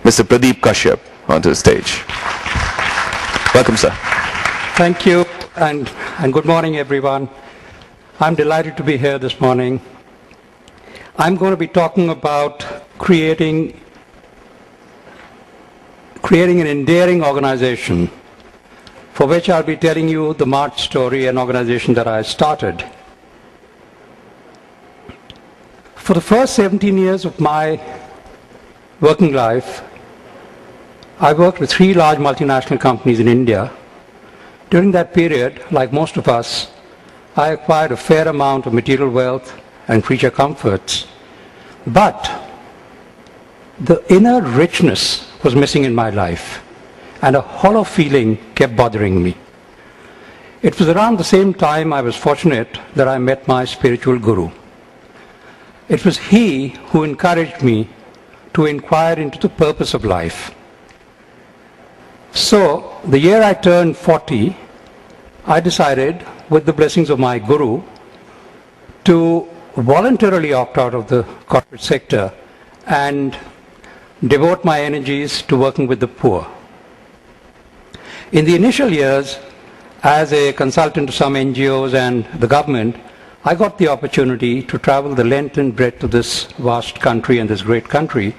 Mr. Pradeep Kashyap onto the stage. Welcome, sir. Thank you, and good morning, everyone. I'm delighted to be here this morning. I'm going to be talking about creating an endearing organization, for which I'll be telling you the March story, an organization that I started. For the first 17 years of my working life, I worked with 3 large multinational companies in India. During that period, like most of us, I acquired a fair amount of material wealth and creature comforts, but the inner richness was missing in my life, and a hollow feeling kept bothering me. It was around the same time I was fortunate that I met my spiritual guru. It was he who encouraged me to inquire into the purpose of life. So, the year I turned 40, I decided, with the blessings of my guru, to voluntarily opt out of the corporate sector and devote my energies to working with the poor. In the initial years, as a consultant to some NGOs and the government, I got the opportunity to travel the length and breadth of this vast country and this great country,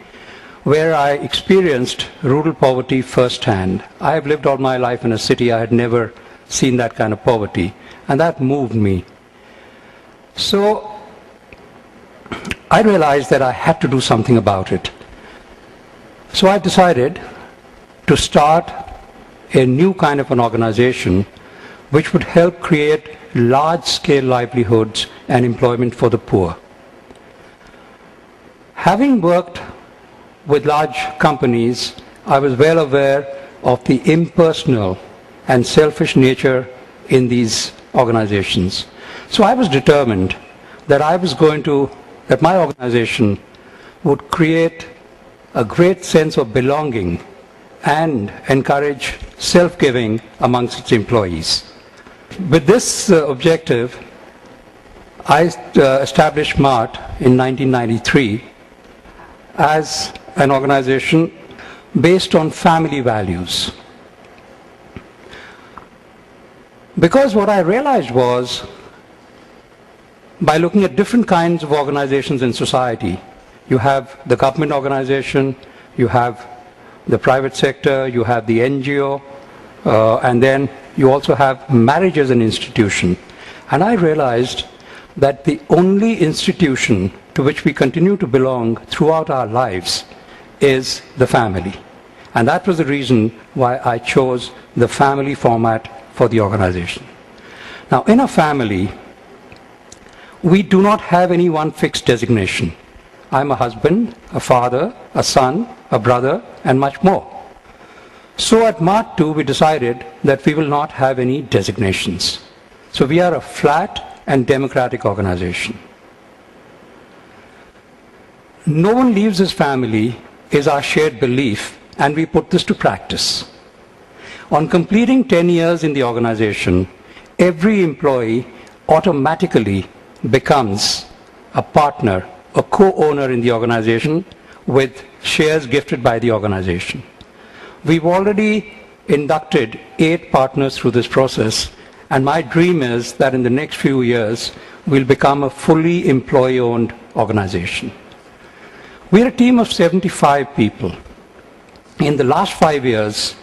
where I experienced rural poverty firsthand. I have lived all my life in a city. I had never seen that kind of poverty, and that moved me. So I realized that I had to do something about it. So I decided to start a new kind of an organization which would help create large-scale livelihoods and employment for the poor. Having worked with large companies, I was well aware of the impersonal and selfish nature in these organizations. So I was determined that that my organization would create a great sense of belonging and encourage self-giving amongst its employees. With this objective, I established MART in 1993 as an organization based on family values. Because what I realized was, by looking at different kinds of organizations in society, you have the government organization, you have the private sector, you have the NGO, and then you also have marriage as an institution. And I realized that the only institution to which we continue to belong throughout our lives is the family. And that was the reason why I chose the family format for the organization. Now, in a family, we do not have any one fixed designation. I'm a husband, a father, a son, a brother, and much more. So at MART 2, we decided that we will not have any designations. So we are a flat and democratic organization. No one leaves his family is our shared belief, and we put this to practice. On completing 10 years in the organization, every employee automatically becomes a partner, a co-owner in the organization with shares gifted by the organization. We've already inducted 8 partners through this process, and my dream is that in the next few years, we'll become a fully employee-owned organization. We're a team of 75 people. In the last 5 years,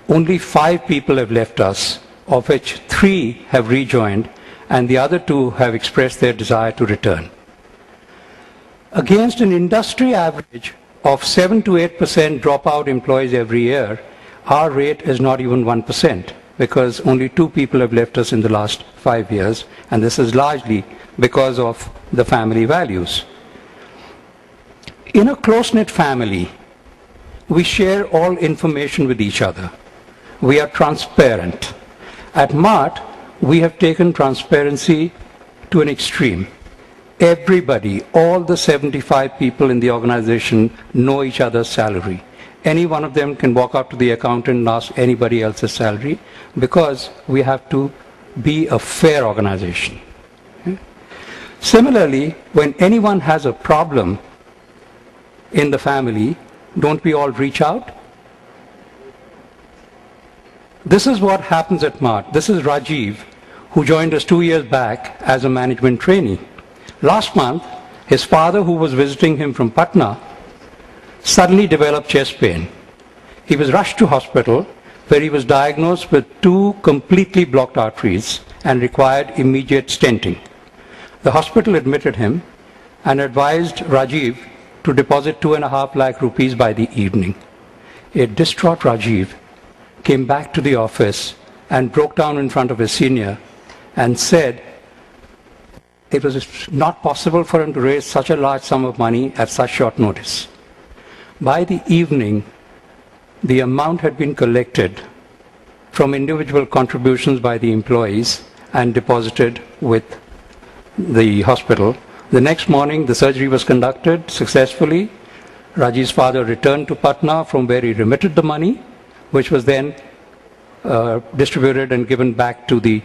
only 5 people have left us, of which 3 have rejoined, and the other 2 have expressed their desire to return. Against an industry average of 7 to 8% dropout employees every year, our rate is not even 1%, because only 2 people have left us in the last 5 years, and this is largely because of the family values. In a close-knit family, we share all information with each other. We are transparent. At MART, we have taken transparency to an extreme. Everybody, all the 75 people in the organization know each other's salary. Any one of them can walk up to the accountant and ask anybody else's salary, because we have to be a fair organization. Similarly, when anyone has a problem in the family, don't we all reach out? This is what happens at Mart. This is Rajiv, who joined us 2 years back as a management trainee. Last month, his father, who was visiting him from Patna, suddenly developed chest pain. He was rushed to hospital, where he was diagnosed with 2 completely blocked arteries and required immediate stenting. The hospital admitted him and advised Rajiv to deposit 2.5 lakh rupees by the evening. A distraught Rajiv came back to the office and broke down in front of his senior and said it was not possible for him to raise such a large sum of money at such short notice. By the evening, the amount had been collected from individual contributions by the employees and deposited with the hospital. The next morning, the surgery was conducted successfully. Rajiv's father returned to Patna, from where he remitted the money, which was then distributed and given back to the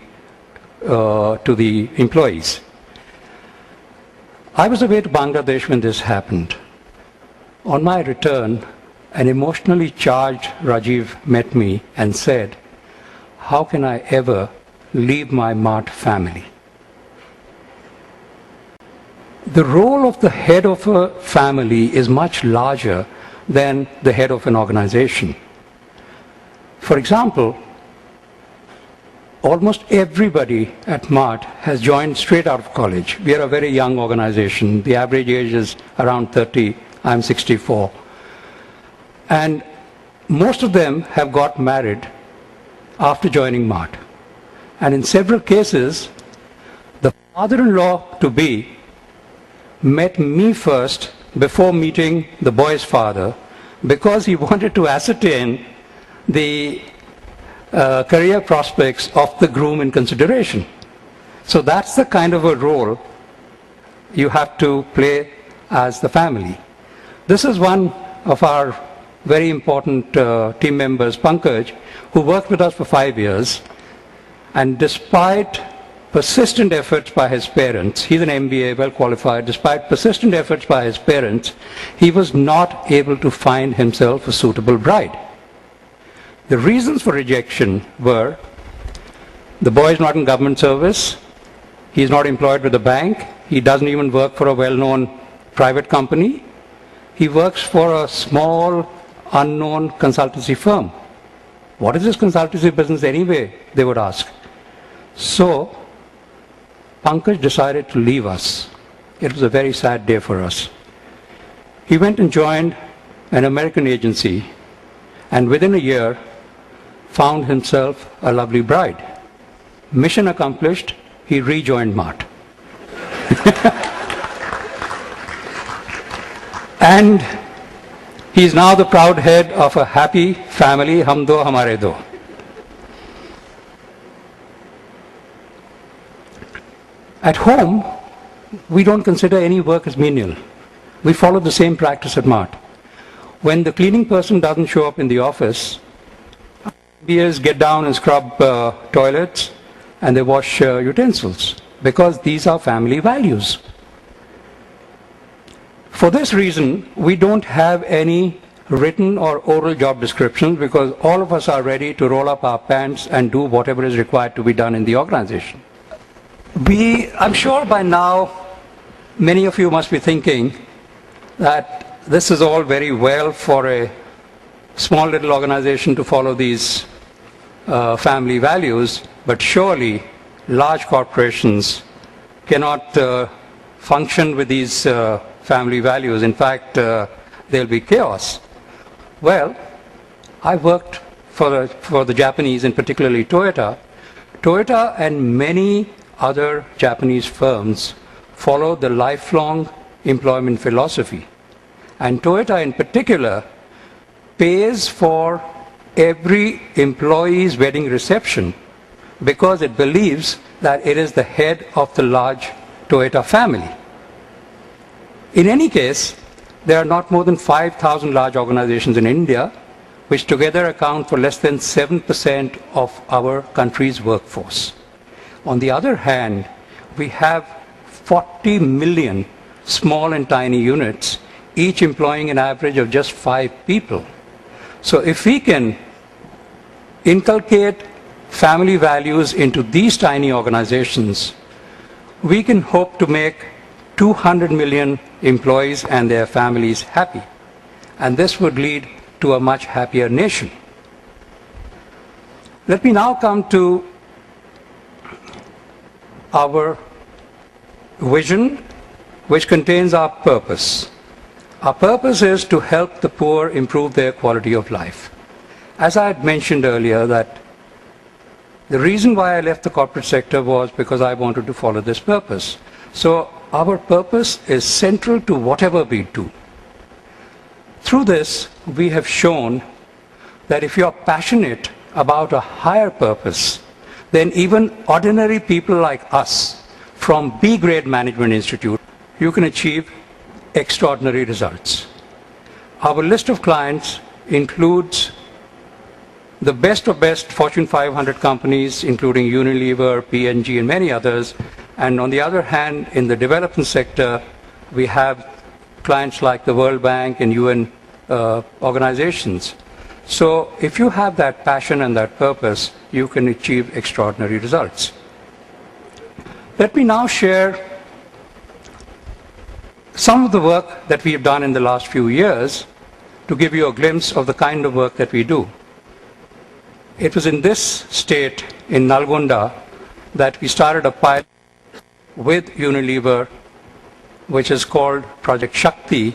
employees. I was away to Bangladesh when this happened. On my return, an emotionally charged Rajiv met me and said, "How can I ever leave my Mart family?" The role of the head of a family is much larger than the head of an organization. For example, almost everybody at Mart has joined straight out of college. We are a very young organization. The average age is around 30. I'm 64. And most of them have got married after joining Mart. And in several cases, the father-in-law to be met me first before meeting the boy's father, because he wanted to ascertain the career prospects of the groom in consideration. So that's the kind of a role you have to play as the family. This is one of our very important team members, Pankaj, who worked with us for 5 years, and despite persistent efforts by his parents, he's an MBA, well qualified, despite persistent efforts by his parents, he was not able to find himself a suitable bride. The reasons for rejection were: the boy is not in government service, he's not employed with a bank, he doesn't even work for a well-known private company, he works for a small, unknown consultancy firm. What is this consultancy business anyway, they would ask. So, Pankaj decided to leave us. It was a very sad day for us. He went and joined an American agency, and within a year found himself a lovely bride. Mission accomplished, he rejoined Mart. And he is now the proud head of a happy family, Hum Do Hamare Do. At home, we don't consider any work as menial. We follow the same practice at Mart. When the cleaning person doesn't show up in the office, MBAs get down and scrub toilets and they wash utensils, because these are family values. For this reason, we don't have any written or oral job descriptions, because all of us are ready to roll up our pants and do whatever is required to be done in the organization. I'm sure by now, many of you must be thinking that this is all very well for a small little organization to follow these family values, but surely large corporations cannot function with these family values. In fact, there'll be chaos. Well, I worked for the Japanese, and particularly Toyota. Toyota and many other Japanese firms follow the lifelong employment philosophy. And Toyota in particular pays for every employee's wedding reception, because it believes that it is the head of the large Toyota family. In any case, there are not more than 5,000 large organizations in India, which together account for less than 7% of our country's workforce. On the other hand, we have 40 million small and tiny units, each employing an average of just 5 people. So if we can inculcate family values into these tiny organizations, we can hope to make 200 million employees and their families happy. And this would lead to a much happier nation. Let me now come to our vision, which contains our purpose. Our purpose is to help the poor improve their quality of life. As I had mentioned earlier, that the reason why I left the corporate sector was because I wanted to follow this purpose. So our purpose is central to whatever we do. Through this, we have shown that if you are passionate about a higher purpose, then even ordinary people like us from B-grade management institute, you can achieve extraordinary results. Our list of clients includes the best of best Fortune 500 companies, including Unilever, P&G, and many others. And on the other hand, in the development sector, we have clients like the World Bank and UN organizations. So if you have that passion and that purpose, you can achieve extraordinary results. Let me now share some of the work that we have done in the last few years to give you a glimpse of the kind of work that we do. It was in this state, in Nalgonda, that we started a pilot with Unilever, which is called Project Shakti,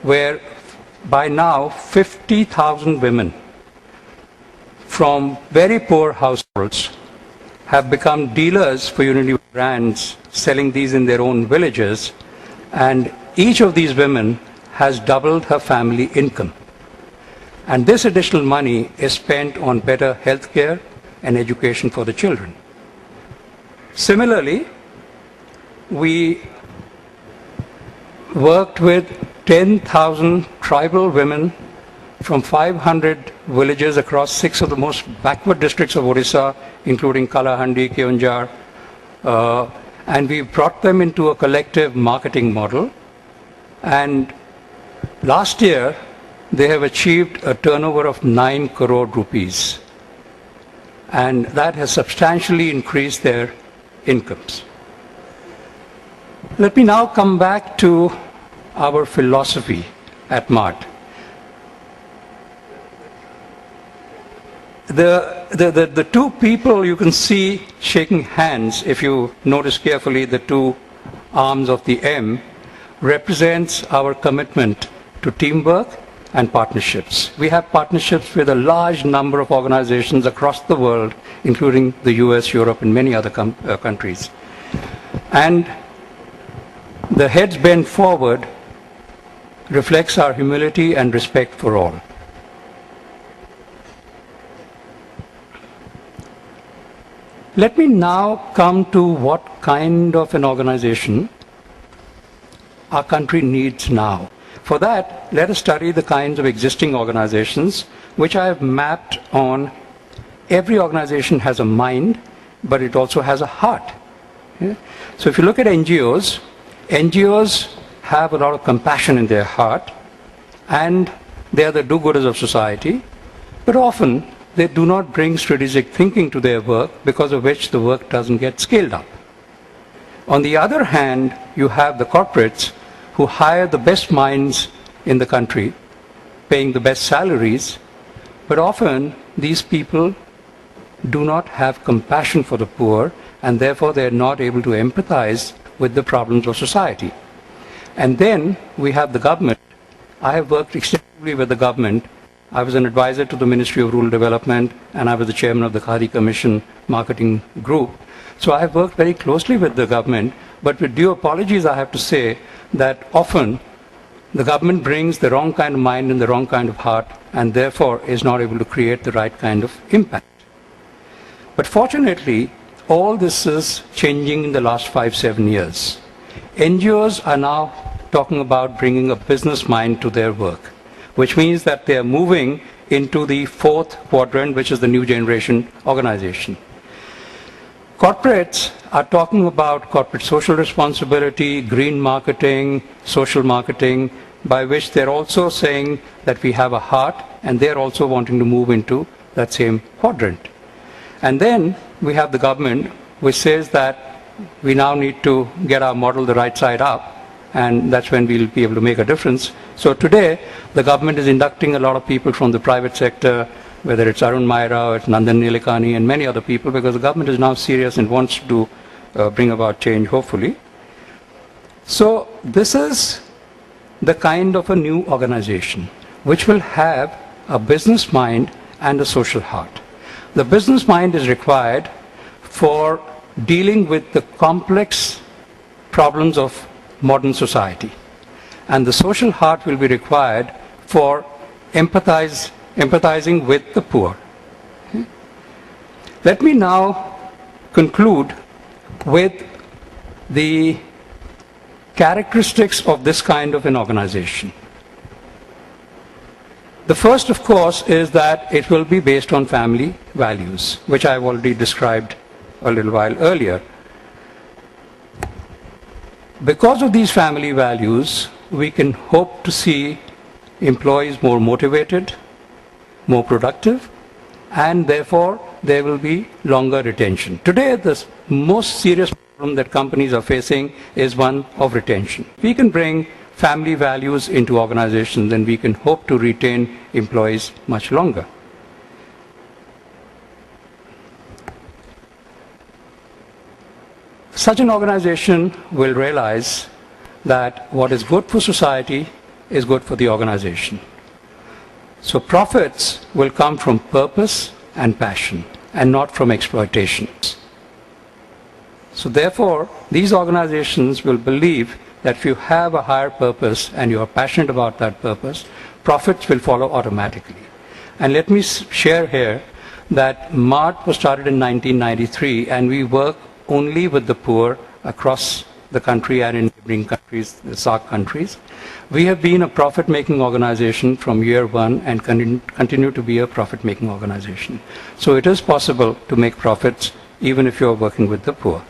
where by now 50,000 women from very poor households have become dealers for Unilever brands, selling these in their own villages, and each of these women has doubled her family income. And this additional money is spent on better health care and education for the children. Similarly, we worked with 10,000 tribal women from 500 villages across 6 of the most backward districts of Odisha, including Kalahandi, Keonjhar, and we brought them into a collective marketing model. And last year, they have achieved a turnover of 9 crore rupees. And that has substantially increased their incomes. Let me now come back to our philosophy at MART. The two people you can see shaking hands, if you notice carefully, the two arms of the M, represents our commitment to teamwork and partnerships. We have partnerships with a large number of organizations across the world, including the US, Europe, and many other countries. And the heads bent forward reflects our humility and respect for all. Let me now come to what kind of an organization our country needs now. For that, let us study the kinds of existing organizations which I have mapped on. Every organization has a mind, but it also has a heart. Yeah? So if you look at NGOs, NGOs have a lot of compassion in their heart, and they are the do-gooders of society, but often they do not bring strategic thinking to their work, because of which the work doesn't get scaled up. On the other hand, you have the corporates who hire the best minds in the country, paying the best salaries, but often these people do not have compassion for the poor, and therefore they are not able to empathize with the problems of society. And then we have the government. I have worked extensively with the government. I was an advisor to the Ministry of Rural Development, and I was the chairman of the Khadi Commission marketing group. So I have worked very closely with the government, but with due apologies, I have to say that often the government brings the wrong kind of mind and the wrong kind of heart, and therefore is not able to create the right kind of impact. But fortunately, all this is changing in the last 5-7 years. NGOs are now talking about bringing a business mind to their work, which means that they are moving into the 4th quadrant, which is the new generation organization. Corporates are talking about corporate social responsibility, green marketing, social marketing, by which they're also saying that we have a heart, and they're also wanting to move into that same quadrant. And then we have the government, which says that we now need to get our model the right side up, and that's when we'll be able to make a difference. So today, the government is inducting a lot of people from the private sector, whether it's Arun Maira or it's Nandan Nilekani and many other people, because the government is now serious and wants to bring about change, hopefully. So this is the kind of a new organization which will have a business mind and a social heart. The business mind is required for dealing with the complex problems of modern society, and the social heart will be required for empathizing with the poor. Let me now conclude with the characteristics of this kind of an organization. The first, of course, is that it will be based on family values, which I've already described a little while earlier. Because of these family values, we can hope to see employees more motivated, more productive, and therefore there will be longer retention. Today, the most serious problem that companies are facing is one of retention. We can bring family values into organizations, and we can hope to retain employees much longer. Such an organization will realize that what is good for society is good for the organization. So profits will come from purpose and passion, and not from exploitation. So therefore, these organizations will believe that if you have a higher purpose and you are passionate about that purpose, profits will follow automatically. And let me share here that MART was started in 1993, and we work only with the poor across the country and in neighboring countries, the SAARC countries. We have been a profit-making organization from year one and continue to be a profit-making organization. So it is possible to make profits even if you are working with the poor.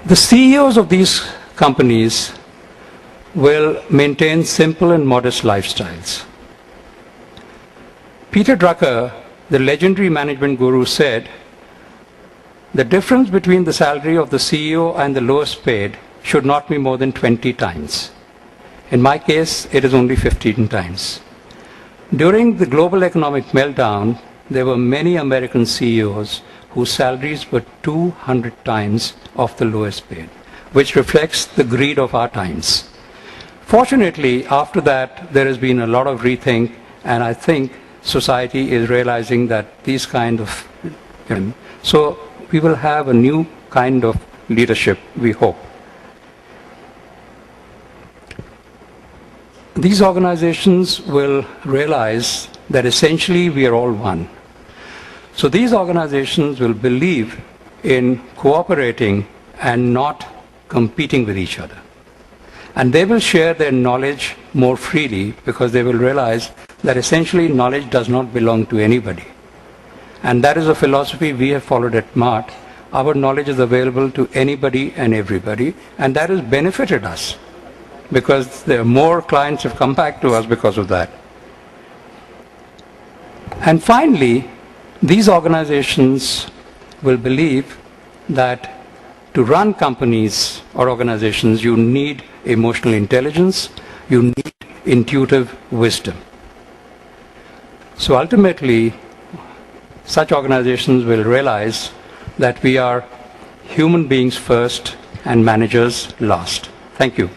The CEOs of these companies will maintain simple and modest lifestyles. Peter Drucker, the legendary management guru, said, "The difference between the salary of the CEO and the lowest paid should not be more than 20 times. In my case, it is only 15 times." During the global economic meltdown, there were many American CEOs whose salaries were 200 times of the lowest paid, which reflects the greed of our times. Fortunately, after that, there has been a lot of rethink, and I think society is realizing that these kind of... So we will have a new kind of leadership, we hope. These organizations will realize that essentially we are all one. So these organizations will believe in cooperating and not competing with each other. And they will share their knowledge more freely, because they will realize that essentially knowledge does not belong to anybody. And that is a philosophy we have followed at MART. Our knowledge is available to anybody and everybody, and that has benefited us, because there are more clients have come back to us because of that. And finally, these organizations will believe that to run companies or organizations, you need emotional intelligence, you need intuitive wisdom. So ultimately, such organizations will realize that we are human beings first and managers last. Thank you.